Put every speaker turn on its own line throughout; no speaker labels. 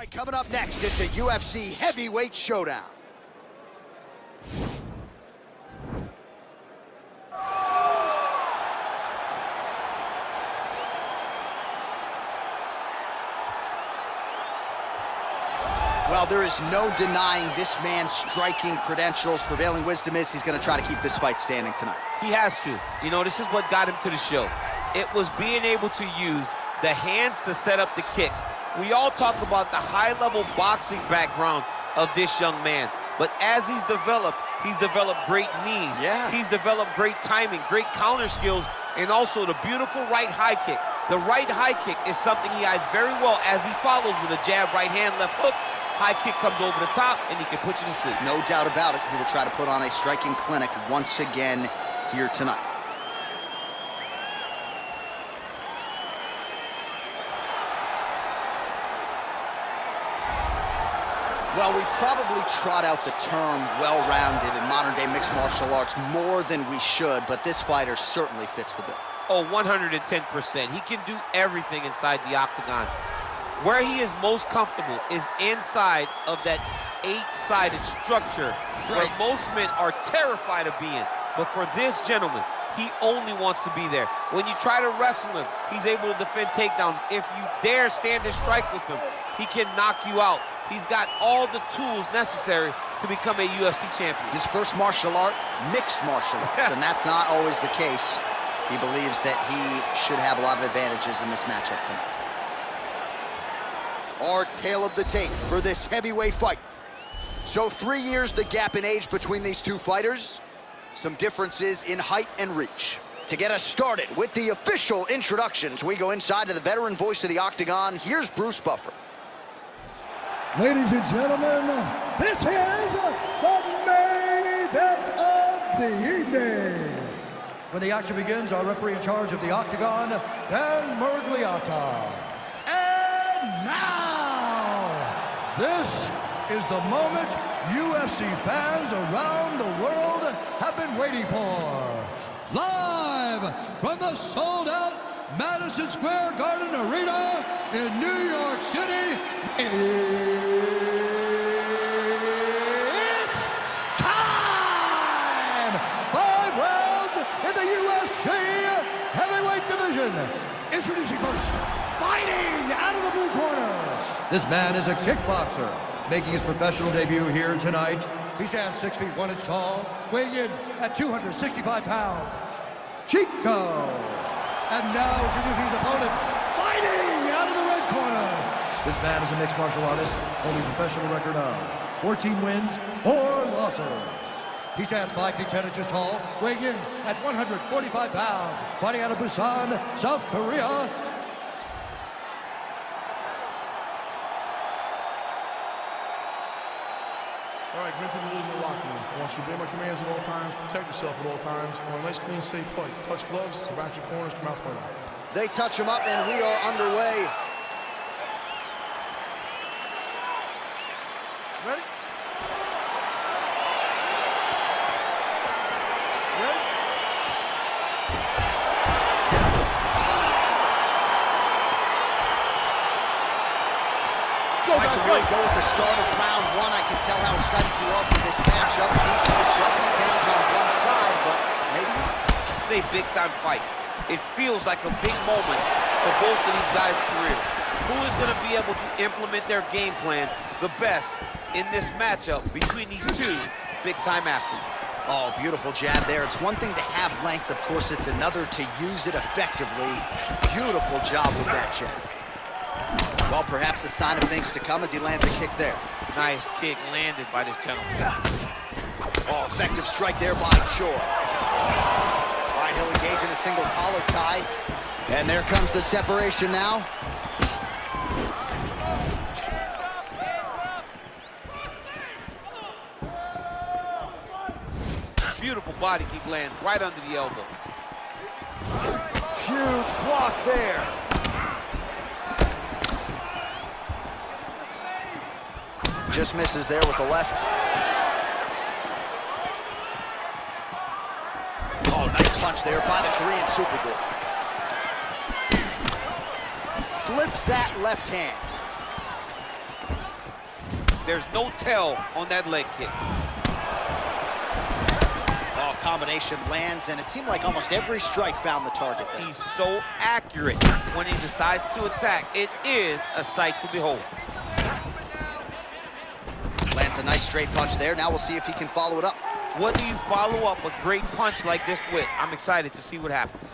right, coming up next, it's a UFC heavyweight showdown. Well, there is no denying this man's striking credentials. Prevailing wisdom is he's going to try to keep this fight standing tonight.
He has to. You know, this is what got him to the show. It was being able to use the hands to set up the kicks. We all talk about the high-level boxing background of this young man. But as he's developed great knees.
Yeah.
He's developed great timing, great counter skills, and also the beautiful right high kick. The right high kick is something he hides very well as he follows with a jab, right hand, left hook. High kick comes over the top, and he can put you to sleep.
No doubt about it. He will try to put on a striking clinic once again here tonight. Well, we probably trot out the term well-rounded in modern-day mixed martial arts more than we should, but this fighter certainly fits the bill.
Oh, 110%. He can do everything inside the octagon. Where he is most comfortable is inside of that 8-sided structure where most men are terrified of being. But for this gentleman, he only wants to be there. When you try to wrestle him, he's able to defend takedown. If you dare stand and strike with him, he can knock you out. He's got all the tools necessary to become a UFC champion.
His first martial art, mixed martial arts, and that's not always the case. He believes that he should have a lot of advantages in this matchup tonight. Our tale of the tape for this heavyweight fight. So 3 years the gap in age between these two fighters. Some differences in height and reach. To get us started with the official introductions, we go inside to the veteran voice of the octagon. Here's Bruce Buffer.
Ladies and gentlemen, this is the main event of the evening. When the action begins, our referee in charge of the octagon, Dan Murgliata. And now, this is the moment UFC fans around the world have been waiting for. Live from the sold-out Madison Square Garden Arena in New York City, it's time! 5 rounds in the UFC heavyweight division. Introducing first, fighting out of the blue corner. This man is a kickboxer, making his professional debut here tonight. He stands 6 feet 1 inch tall, weighing in at 265 pounds. Chico. And now introducing his opponent, fighting out of the red corner. This man is a mixed martial artist, holding a professional record of 14 wins, 4 losses. He stands 5 feet 10 inches tall, weighing in at 145 pounds, fighting out of Busan, South Korea.
All right, get through the rules in the locker room. I want you to obey my commands at all times, protect yourself at all times. I want a nice, clean, safe fight. Touch gloves, back your corners, come out fighting.
They touch him up, and we are underway.
Ready?
All right, so here we go with the start of round 1. I can tell how excited you are for this matchup. Seems to be a striking advantage on one side, but maybe.
This is a big-time fight. It feels like a big moment for both of these guys' careers. Who is going to be able to implement their game plan the best in this matchup between these two big-time athletes?
Oh, beautiful jab there. It's one thing to have length. Of course, it's another to use it effectively. Beautiful job with that jab. Well, perhaps a sign of things to come as he lands a kick there.
Nice kick landed by this gentleman.
Oh, effective strike there by Choi. All right, he'll engage in a single collar tie. And there comes the separation now.
Beautiful body kick lands right under the elbow.
Huge block there. Just misses there with the left. Oh, nice punch there by the Korean Superboy. Slips that left hand.
There's no tell on that leg kick.
Oh, combination lands, and it seemed like almost every strike found the target there.
He's so accurate when he decides to attack. It is a sight to behold.
Lands a nice straight punch there. Now we'll see if he can follow it up.
What do you follow up a great punch like this with? I'm excited to see what happens.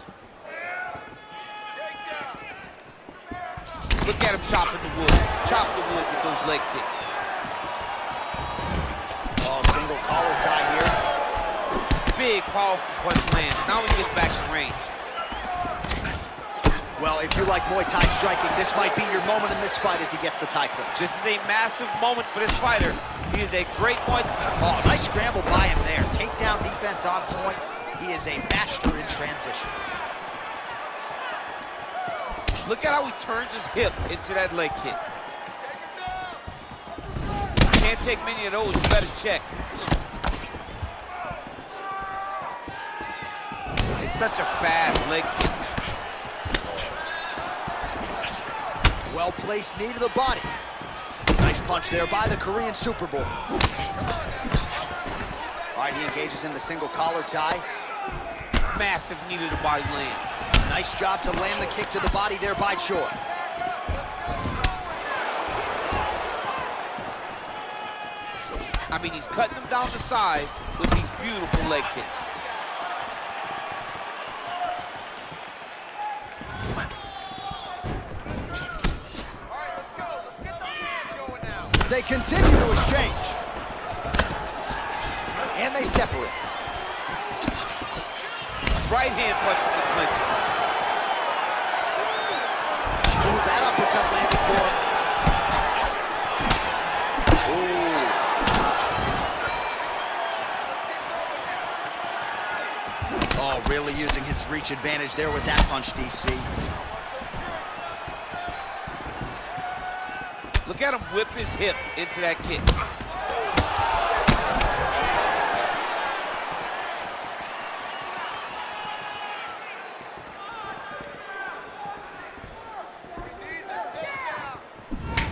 Look at him chopping the wood. Chop the wood with those leg kicks.
Oh, single collar tie here.
Big, powerful punch lands. Now he gets back to range.
Well, if you like Muay Thai striking, this might be your moment in this fight as he gets the tie clinch.
This is a massive moment for this fighter. He is a great Muay Thai.
Oh, nice scramble by him there. Takedown defense on point. He is a master in transition.
Look at how he turns his hip into that leg kick. Can't take many of those, you better check. It's such a fast leg kick.
Well-placed knee to the body. Nice punch there by the Korean Super Bowl. All right, he engages in the single collar tie.
Massive knee to the body land.
Nice job to land the kick to the body there by Choi.
I mean, he's cutting them down to size with these beautiful leg kicks.
They continue to exchange. And they separate.
Right hand punch to the clinch.
Ooh, that uppercut landed for him. Ooh. Oh, really using his reach advantage there with that punch, DC.
Look at him whip his hip into that kick.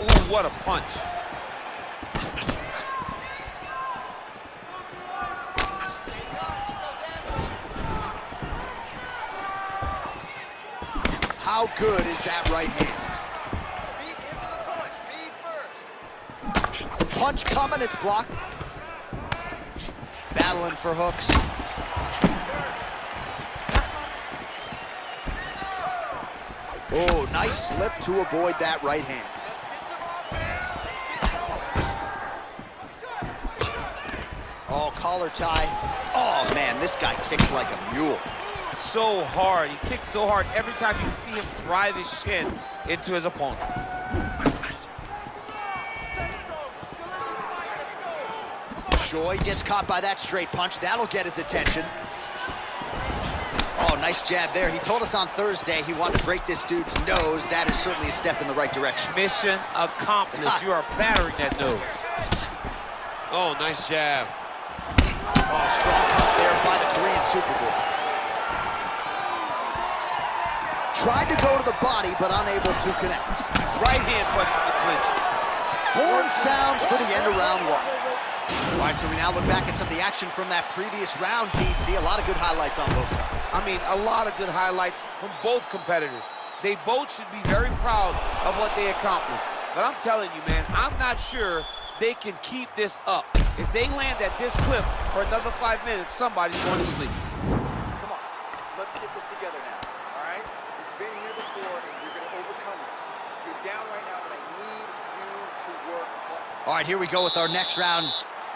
Ooh, what a punch.
How good is that right hand? Punch coming, it's blocked. Battling for hooks. Oh, nice slip to avoid that right hand. Oh, collar tie. Oh, man, this guy kicks like a mule.
So hard. He kicks so hard every time you can see him drive his shin into his opponent.
Choi gets caught by that straight punch. That'll get his attention. Oh, nice jab there. He told us on Thursday he wanted to break this dude's nose. That is certainly a step in the right direction.
Mission accomplished. You are battering that nose. Oh, nice jab.
Oh, strong punch there by the Korean Super Bowl. Tried to go to the body, but unable to connect.
Right hand punch from the clinch.
Horn sounds for the end of round one. All right, so we now look back at some of the action from that previous round, DC. A lot of good highlights on both sides.
I mean, a lot of good highlights from both competitors. They both should be very proud of what they accomplished. But I'm telling you, man, I'm not sure they can keep this up. If they land at this clip for another 5 minutes, somebody's going to sleep.
Come on, let's get this together now, all right? We've been here before, and you're going to overcome this. You're down right now, but I need you to work hard.
All right, here we go with our next round.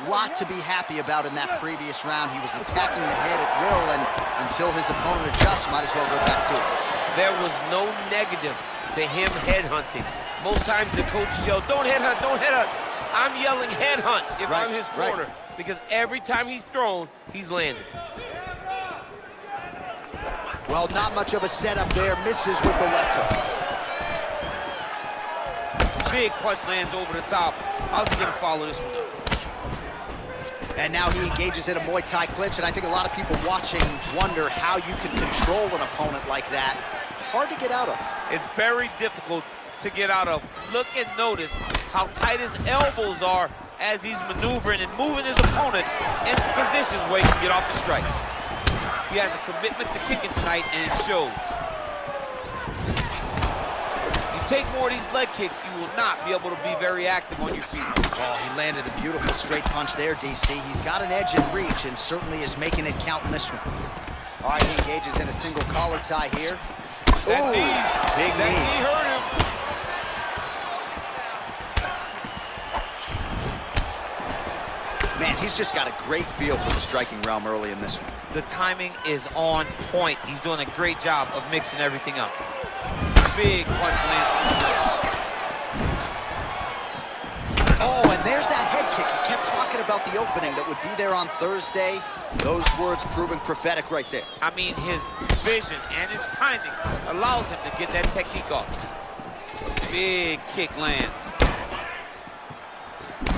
Lot to be happy about in that previous round. He was attacking the head at will, and until his opponent adjusts, might as well go back to it.
There was no negative to him headhunting. Most times the coaches yell, don't headhunt, don't headhunt. I'm yelling headhunt if I'm his corner, because every time he's thrown, he's landed.
Well, not much of a setup there. Misses with the left hook.
Big punch lands over the top. How's he gonna follow this one up?
And now he engages in a Muay Thai clinch, and I think a lot of people watching wonder how you can control an opponent like that. Hard to get out of.
It's very difficult to get out of. Look and notice how tight his elbows are as he's maneuvering and moving his opponent into positions where he can get off the strikes. He has a commitment to kicking tonight, and it shows. You take more of these leg kicks, you will not be able to be very active on your feet.
Oh, he landed a beautiful straight punch there, DC. He's got an edge in reach and certainly is making it count in this one. All right, he engages in a single collar tie here.
That
Ooh,
knee,
big
that
knee.
knee hurt him.
Man, he's just got a great feel for the striking realm early in this one.
The timing is on point. He's doing a great job of mixing everything up. Big punch lands.
Oh, and there's that head kick. He kept talking about the opening that would be there on Thursday. Those words proving prophetic right there.
I mean, his vision and his timing allows him to get that technique off. Big kick lands.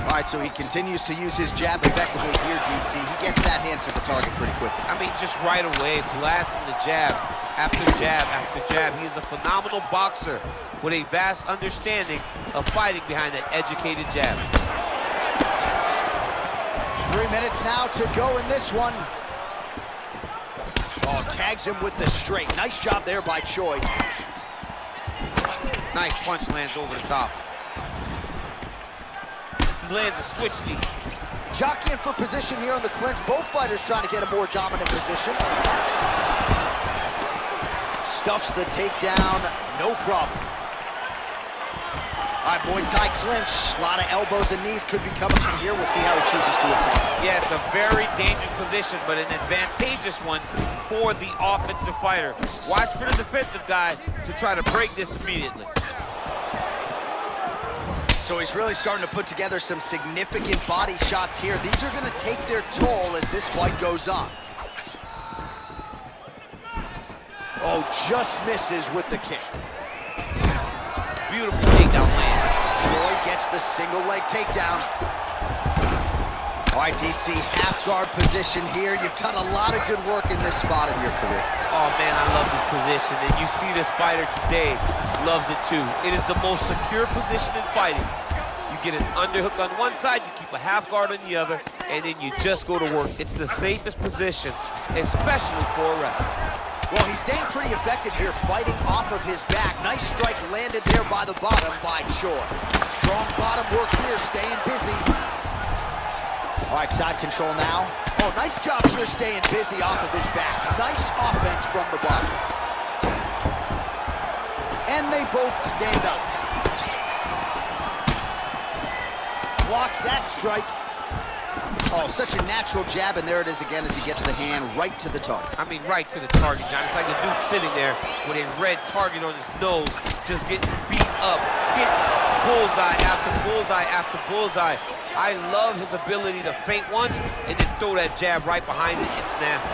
All right, so he continues to use his jab effectively here, DC. He gets that hand to the target pretty quickly.
I mean, just right away, blasting the jab after jab after jab. He is a phenomenal boxer with a vast understanding of fighting behind that educated jab.
3 minutes now to go in this one. Oh, tags him with the straight. Nice job there by Choi.
Nice punch lands over the top. He lands a switch knee.
Jockeying for position here on the clinch. Both fighters trying to get a more dominant position. Stuffs the takedown, no problem. All right, Muay Thai clinch. A lot of elbows and knees could be coming from here. We'll see how he chooses to attack.
Yeah, it's a very dangerous position, but an advantageous one for the offensive fighter. Watch for the defensive guy to try to break this immediately.
So he's really starting to put together some significant body shots here. These are going to take their toll as this fight goes on. Oh, just misses with the kick.
Beautiful takedown land.
Choi gets the single leg takedown. All right, DC, half guard position here. You've done a lot of good work in this spot in your career.
Oh man, I love this position, and you see this fighter today loves it too. It is the most secure position in fighting. You get an underhook on one side, you keep a half guard on the other, and then you just go to work. It's the safest position, especially for a wrestler.
Well, he's staying pretty effective here, fighting off of his back. Nice strike landed there by the bottom by Choi. Strong bottom work here, staying busy. All right, side control now. Oh, nice job here staying busy off of his back. Nice offense from the bottom. And they both stand up. Blocks that strike. Oh, such a natural jab, and there it is again as he gets the hand right to the target.
I mean, right to the target, John. It's like the dude sitting there with a red target on his nose, just getting beat up, hitting bullseye after bullseye after bullseye. I love his ability to feint once and then throw that jab right behind it. It's nasty.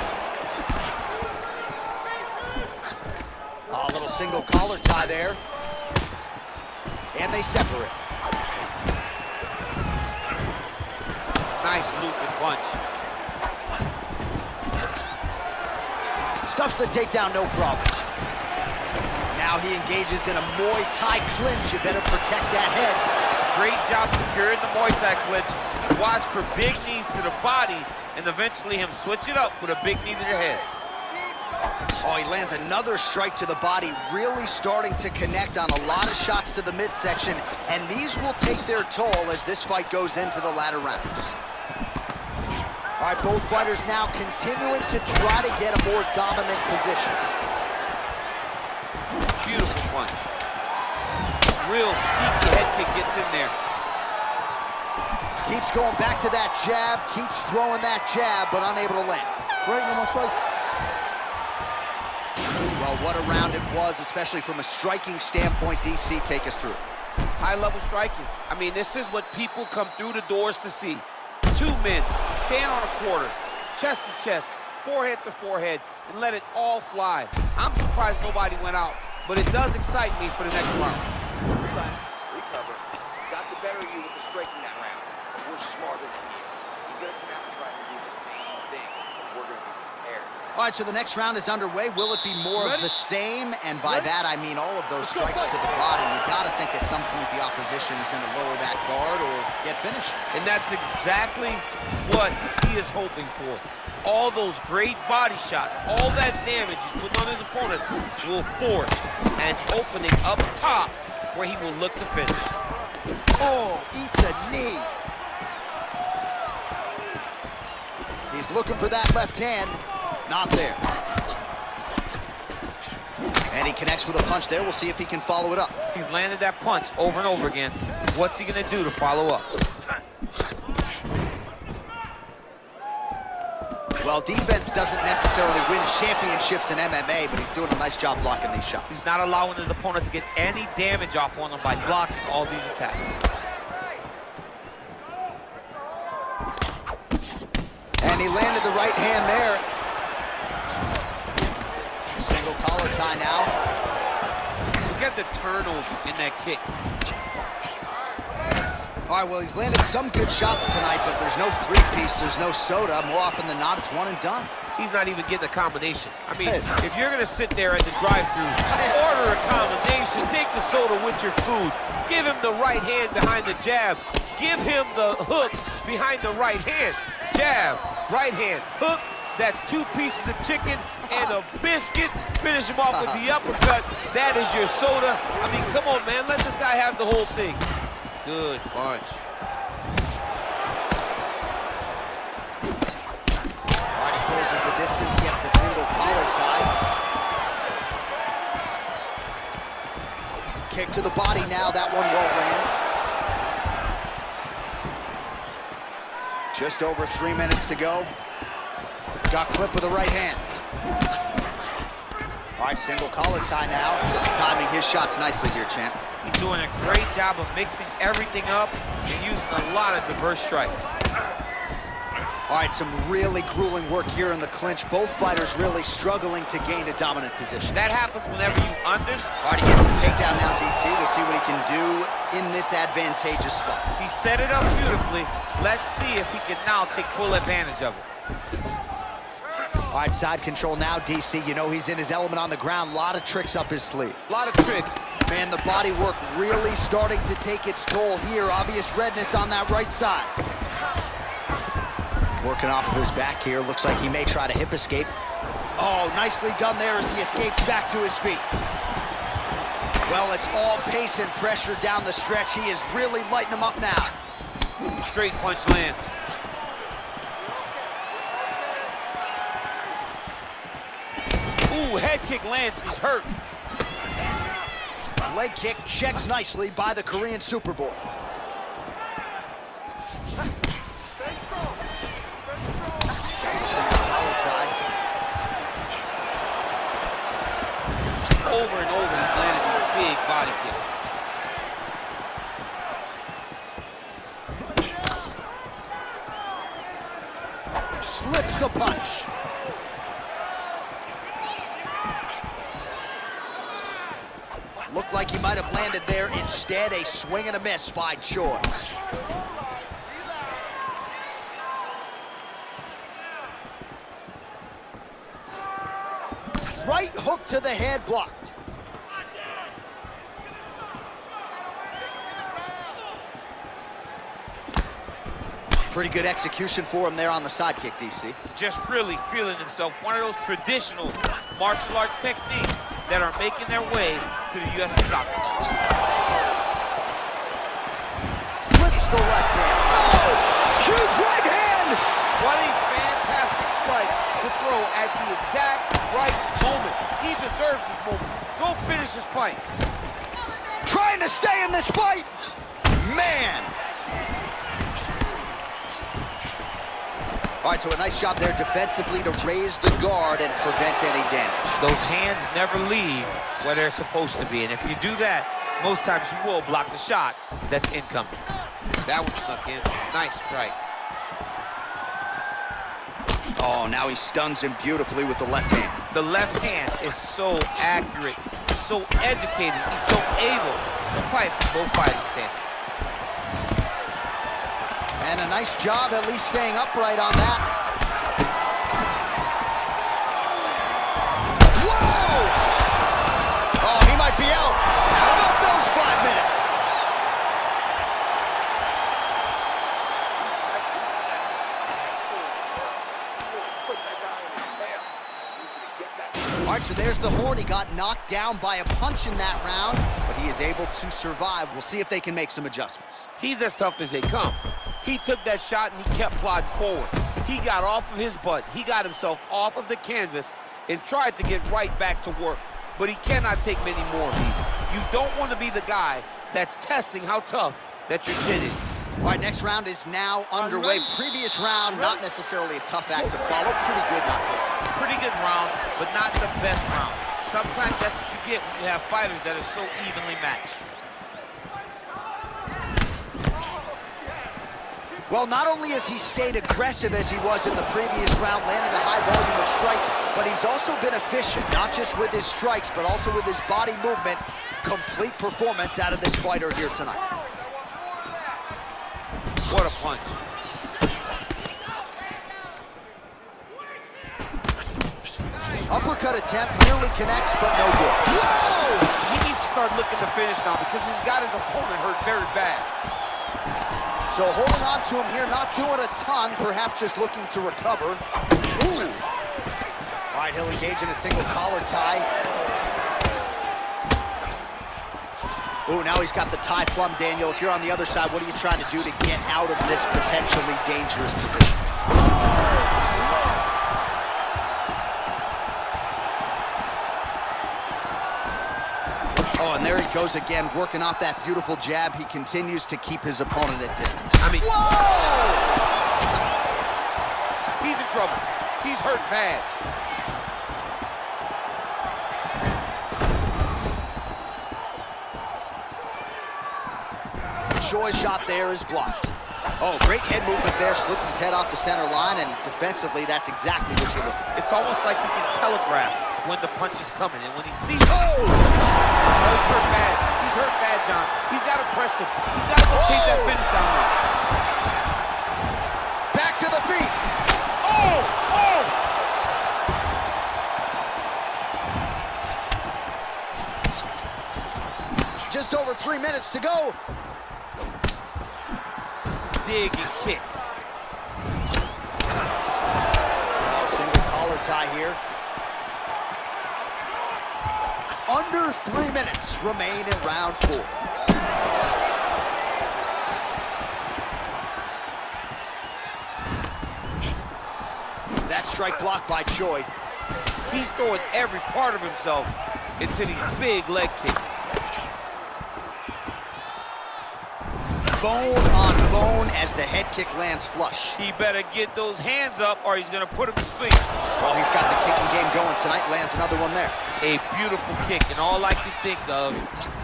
Oh, a little single collar tie there. And they separate.
Nice looping punch.
Stuffs the takedown, no problem. Now he engages in a Muay Thai clinch. You better protect that head.
Great job securing the Muay Thai clinch. Watch for big knees to the body and eventually him switch it up with a big knee to the head.
Oh, he lands another strike to the body, really starting to connect on a lot of shots to the midsection, and these will take their toll as this fight goes into the latter rounds. All right, both fighters now continuing to try to get a more dominant position.
Beautiful punch. Real sneaky head kick gets in there.
Keeps going back to that jab, keeps throwing that jab, but unable to land.
Great, no more strikes.
Well, what a round it was, especially from a striking standpoint. DC, take us through.
High-level striking. I mean, this is what people come through the doors to see. Two men stand on a quarter, chest to chest, forehead to forehead, and let it all fly. I'm surprised nobody went out, but it does excite me for the next round.
Relax, recover. Got the better of you with the striking that round. We're smarter than he is. He's going to come out and try to do the same thing. We're going to be
All right, so the next round is underway. Will it be more of the same? And by that, I mean all of those strikes to the body. You got to think at some point the opposition is going to lower that guard or get finished.
And that's exactly what he is hoping for. All those great body shots, all that damage he's putting on his opponent will force an opening up top where he will look to finish.
Oh, eats a knee. He's looking for that left hand. Not there. And he connects with a punch there. We'll see if he can follow it up.
He's landed that punch over and over again. What's he gonna do to follow up?
Well, defense doesn't necessarily win championships in MMA, but he's doing a nice job blocking these shots.
He's not allowing his opponent to get any damage off on him by blocking all these attacks.
And he landed the right hand there. Single collar tie now.
Look at the turnover in that kick.
All right, well, he's landed some good shots tonight, but there's no three-piece, there's no soda. More often than not, it's one and done.
He's not even getting a combination. I mean, if you're gonna sit there at the drive-thru, order a combination, take the soda with your food, give him the right hand behind the jab, give him the hook behind the right hand. Jab, right hand, hook. That's 2 pieces of chicken and a biscuit. Finish him off with the uppercut. That is your soda. I mean, come on, man. Let this guy have the whole thing. Good punch.
Marty closes the distance, gets the single collar tie. Kick to the body now. That one won't land. Just over 3 minutes to go. Got clipped with the right hand. All right, single collar tie now. Timing his shots nicely here, champ.
He's doing a great job of mixing everything up and using a lot of diverse strikes.
All right, some really grueling work here in the clinch. Both fighters really struggling to gain a dominant position.
That happens whenever you understand.
All right, he gets the takedown now, DC. We'll see what he can do in this advantageous spot.
He set it up beautifully. Let's see if he can now take full advantage of it.
All right, side control now, DC. You know he's in his element on the ground. A lot of tricks up his sleeve.
A lot of tricks.
Man, the body work really starting to take its toll here. Obvious redness on that right side. Working off of his back here. Looks like he may try to hip escape. Oh, nicely done there as he escapes back to his feet. Well, it's all pace and pressure down the stretch. He is really lighting him up now.
Straight punch lands. Ooh, head kick lands, he's hurt.
Leg kick checked nicely by the Korean Superboy.
Stay strong.
Single collar tie.
Over and over, he's landed these big body kicks.
Slips the punch. Looked like he might have landed there. Instead, a swing and a miss by Choi. Right hook to the head, blocked. Pretty good execution for him there on the side kick, DC.
Just really feeling himself. One of those traditional martial arts techniques that are making their way to the UFC octagon.
Slips the left hand. Oh, huge right hand!
What a fantastic strike to throw at the exact right moment. He deserves this moment. Go finish this fight.
Trying to stay in this fight. Man! All right, so a nice job there defensively to raise the guard and prevent any damage.
Those hands never leave where they're supposed to be, and if you do that, most times you will block the shot that's incoming. That one snuck in. Nice strike.
Oh, now he stuns him beautifully with the left hand.
The left hand is so accurate, so educated, he's so able to fight from both fighting stances.
And a nice job at least staying upright on that. right, so there's the horn. He got knocked down by a punch in that round, but he is able to survive. We'll see if they can make some adjustments.
He's as tough as they come. He took that shot and he kept plodding forward. He got off of his butt. He got himself off of the canvas and tried to get right back to work. But he cannot take many more of these. You don't want to be the guy that's testing how tough that your chin is.
All right, next round is now underway. Previous round, not necessarily a tough act to follow. Pretty good knockout.
Pretty good round, but not the best round. Sometimes that's what you get when you have fighters that are so evenly matched.
Well, not only has he stayed aggressive as he was in the previous round, landing a high volume of strikes, but he's also been efficient, not just with his strikes, but also with his body movement. Complete performance out of this fighter here tonight.
What a punch.
Uppercut attempt nearly connects, but no good. Whoa!
He needs to start looking to finish now because he's got his opponent hurt very bad.
So holding on to him here, not doing a ton, perhaps just looking to recover. Ooh! All right, he'll engage in a single collar tie. Ooh, now he's got the tie plumb, Daniel. If you're on the other side, what are you trying to do to get out of this potentially dangerous position? Oh, and there he goes again, working off that beautiful jab. He continues to keep his opponent at distance.
I mean,
whoa!
He's in trouble. He's hurt bad.
Choi's shot there is blocked. Oh, great head movement there, slips his head off the center line, and defensively, that's exactly what you're looking for.
It's almost like he can telegraph when the punch is coming, and when he sees it,
Oh!
he's hurt bad. He's hurt bad, John. He's got to press him. He's got to go chase that finish down there.
Back to the feet.
Oh! Oh!
Just over 3 minutes to go.
Dig and kick.
Single collar tie here. Under 3 minutes remain in round 4. That strike blocked by Choi.
He's throwing every part of himself into these big leg kicks.
Bone on bone as the head kick lands flush.
He better get those hands up or he's going to put him to sleep.
Well, he's got the kicking game going tonight. Lands another one there.
A beautiful kick, and all I can think of,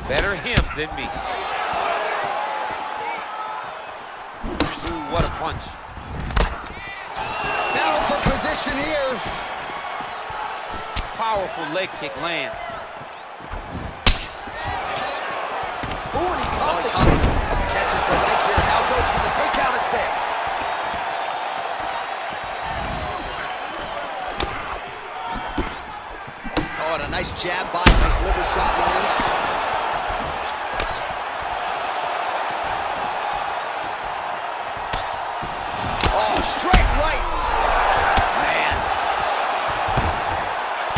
better him than me. Ooh, what a punch.
Battle for position here.
Powerful leg kick lands.
Ooh, and he caught the kick. Catches the leg here, now goes for the takedown. It's there. Oh, and a nice jab by, nice liver shot lands. Oh, straight right. Man.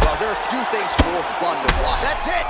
Well, there are few things more fun to watch. That's it.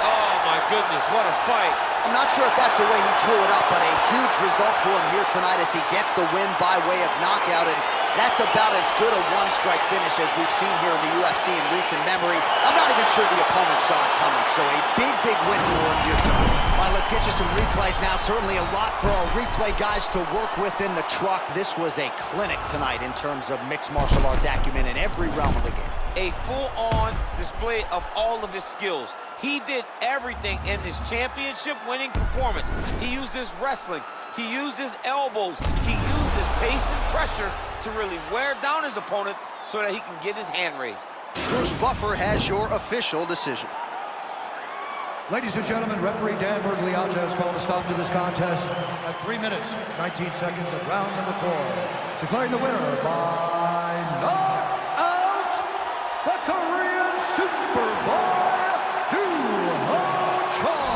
Oh, my goodness, what a fight.
I'm not sure if that's the way he drew it up, but a huge result for him here tonight as he gets the win by way of knockout, and that's about as good a one-strike finish as we've seen here in the UFC in recent memory. I'm not even sure the opponent saw it coming, so a big, big win for him here tonight. All right, let's get you some replays now. Certainly a lot for our replay guys to work with in the truck. This was a clinic tonight in terms of mixed martial arts acumen in every realm of the game.
A full-on display of all of his skills. He did everything in this championship-winning performance. He used his wrestling. He used his elbows. He used his pace and pressure to really wear down his opponent so that he can get his hand raised.
Bruce Buffer has your official decision.
Ladies and gentlemen, referee Dan Bergliata has called a stop to this contest at 3 minutes, 19 seconds of round number 4. Declaring the winner by knockout, the Korean Superboy, Choi.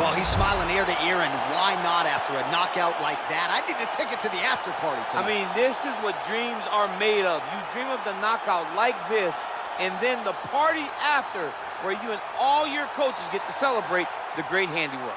Well, he's smiling ear to ear, and why not after a knockout like that? I need a ticket to the after party tonight.
I mean, this is what dreams are made of. You dream of the knockout like this, and then the party after, where you and all your coaches get to celebrate the great handiwork.